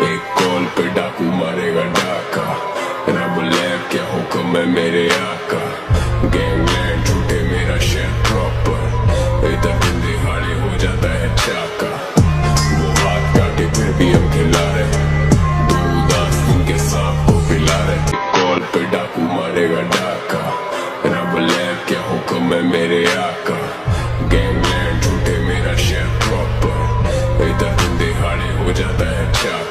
एक कॉल पे डाकू मारेगा डाका, रब लैब क्या हुक्म है मेरे आका। गैंगलैंड झूठे मेरा शेयर प्रॉपर, इधर दिन दिहाड़े हो जाता है चाका। वो हाथ काटे फिर भी हम खिला रहे, दो उदास दिन के सांप को पिला रहे। कॉल पे डाकू मारेगा डाका, रब लैब क्या हुक्म है मेरे आका। गैंगलैंड झूठे मेरा शेयर प्रॉपर, इधर दिन दिहाड़े हो जाता है चाका।